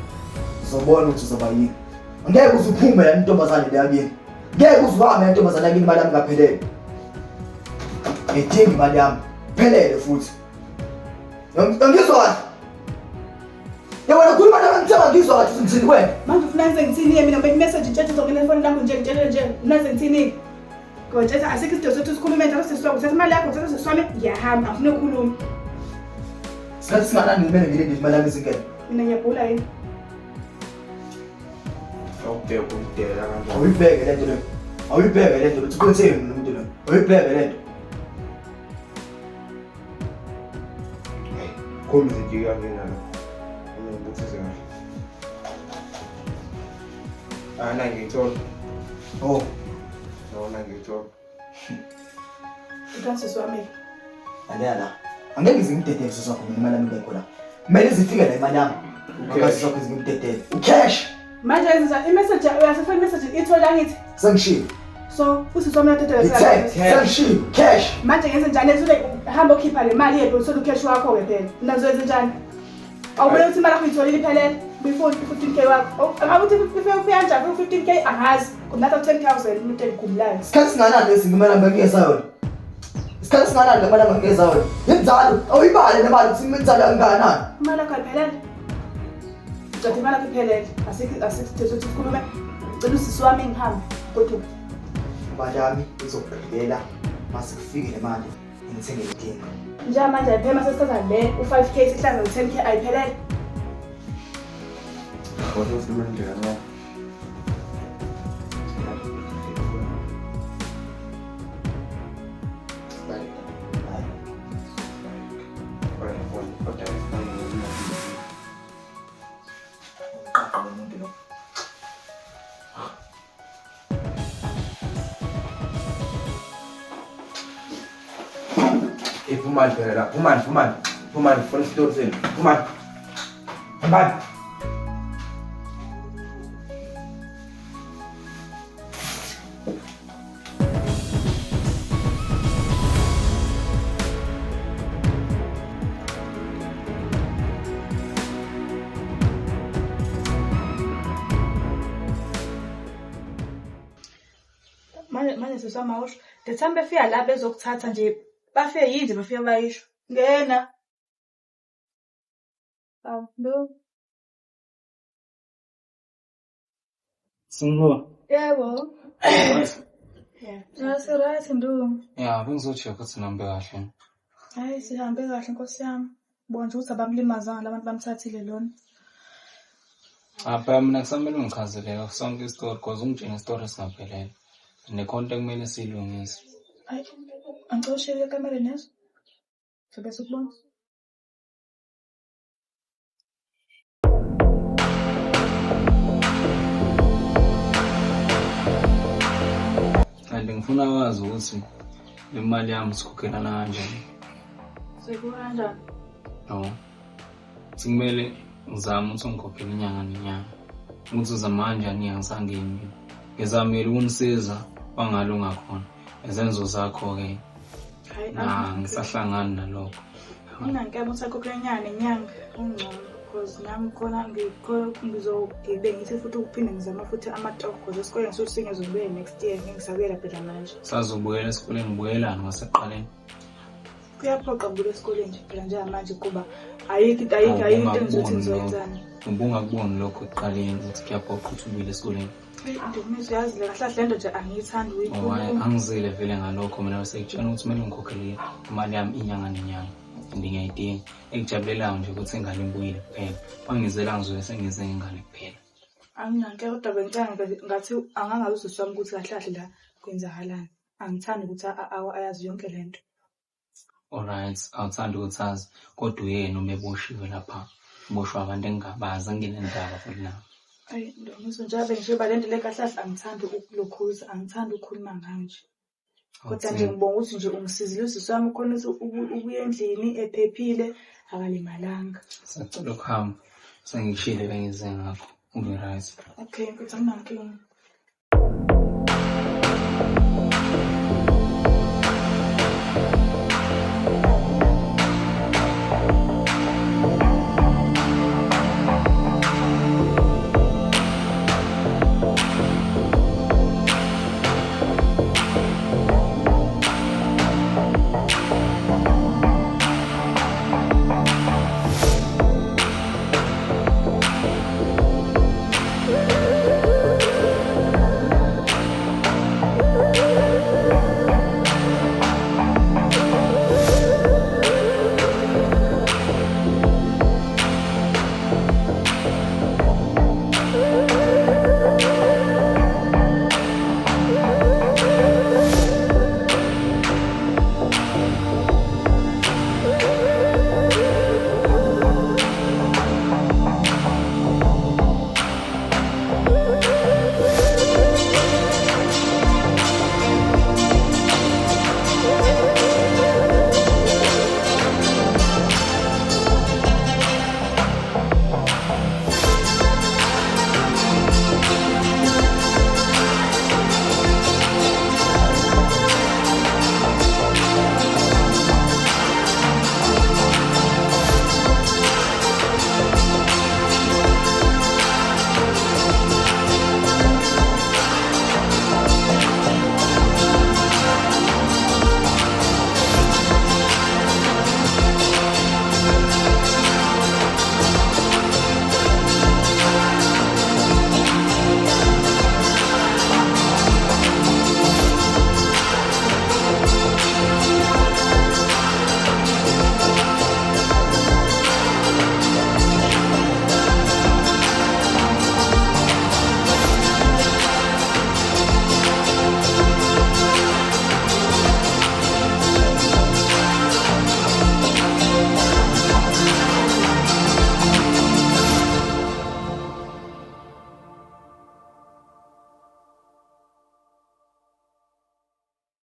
Uzobona ukuthi uzoba yini. Ngeke uzuphume la ntombazana le yakini. Ngeke uzuhame la ntombazana yakini imali yami ngaphelele. Ngidinga imali yami. Phelele futhi. Ngizwa. Yabona khuluma nami ngithenga ngizwa kathi ngithini wena. Manje ufuna ngize ngithini mina message ngitshela zonke efoni lakho nje ufuna ngithini? Kodwa asikho isidingo sokuthi sikhulume nje sesiswa uthatha imali yakho uthatha sesiswami ngiyahamba afuna ukukhuluma. Sikhathi singanani kumele ngilinde imali yami izingene. Mina ngiyabhula yini? Okay, ukudela kanjani? Awuyibheke lento le. Awuyibheke lento le. Uthini umuntu lo? Awuyibheke lento. Khuluma nje kangena lo. Ngibuthize kahle. Ana ngithola. Oh, Nona ngithola. Ukansi swami. aliyala. Angeke ngizimdedele sisakho mina imali yami ngekho la. Kumele zifike la imali yami. Ngeke sisakho ngizimdedele. Ucash. Manje yenza imessage uyasifuna imessage ithola ngithi. Sengishilo. So usiswami uyadedela Sengishilo. Cash. manje ngenze njani esuke hamba ukhipha le mali yethu uthole ucash wakho ke phela. Nazoyenza njani? Awubona ukuthi imali yakho itholile iphelele. Before 15k wakho. Akabuthi ufika njani 15k angazi. Kunatha 10,000 umuntu engigumlayo. Sikhathi singanani lezi imali yami ngiyeza yona. Isikhathi singanani imali yami ngiyeza yona. Inzalo awuyibale nemali ukuthi inzalo yanganani. Imali yakho ayiphelele. Ucathi imali yakho iphelele. Asikho sokuthi sikhulume. Ucela usisi wami ngihambe. Kodwa Imali yami izogqilela mase kufike le mali ngithenge idinga. njengamanje ayiphema sesithatha le u5k sihlanza no10k ayiphelele. Kodwa ufuna nje kana. Puman phela Puman funa isitori senu Puman manje sesamausho ndithanda befika la bezokuthatha nje bafike yini bafika bayisho ngena no Singo. yebo right ndu Yeah, bengizocheck ukuthi nihambe kahle. hayi sihambe kahle nkosi yami bona nje ukuthi abamlimazana labantu bamthathile lona Apha mina kusamele ngichazele sonke istory because ungitshela istory singaphelele. Nekhonto kumele silungise. hayi angicela ushiyeke ekamereni yazo sobe sikubona Kanti ngifuna wazi ukuthi imali yami sikhokhelana kanjani. sekunjani No. Simele ngizama ukuthi ngikhokhele inyanga nenyanga. Ukuthi uzamanje angiyangisangeni. Ngizamela ukunisiza bangalo ngakhona. Ezenzo zakho ke. hayi Ngisahlangana nalokho. Ngeke usakhokhe inyanga nenyanga ungcono because nami khona ngizogibe ngithi futhi ukuphinde ngizama futhi amatoko because esikoleni sosinye zobuye next year ngisabuyela phela manje Sazobuyela esikoleni ngibuyelana ngaseqaleni. Kuyaphoqa ngibule esikoleni nje phela njengamanje kuba ayikho into engizothi ngizoyenzani. Ubungakuboni lokho ekuqaleni ukuthi kuyaphoqa ukuthi ubuyele esikoleni. Ndomiso yazi le kahle lento nje angiyithandi uyikhuluma. Angizile vele ngalokho mina besengitshela ukuthi kumele ngikhokhele imali yami inyanga nenyanga. Ngiyayidinga ekujabulelayo nje ukuthi ingane ibuyile kuphela. Wangizela ngizobe sengize ingane kuphela. Anginanke kodwa bengicanga ngathi angangabe usiswami ukuthi kahle la kwenzakalani. Angithandi ukuthi ayazi yonke lento. Alright, awuthandi ukuthi azi kodwa uyena umeboshiwe lapha. Boshwa abantu engingabazi anginendaba futhi nawo. Ayi Ndomiso njengoba nje balento le kahle angithandi ukulokhuza, angithandi ukukhuluma ngayo nje. Kodwa nje ngibonga ukuthi nje ungisizile usiswami ukhona ubuye endlini ephephile akalimalanga. Sacela ukuhamba. Sengishile bengize ngakho. Ube right. Okay, mfethu anginankinga.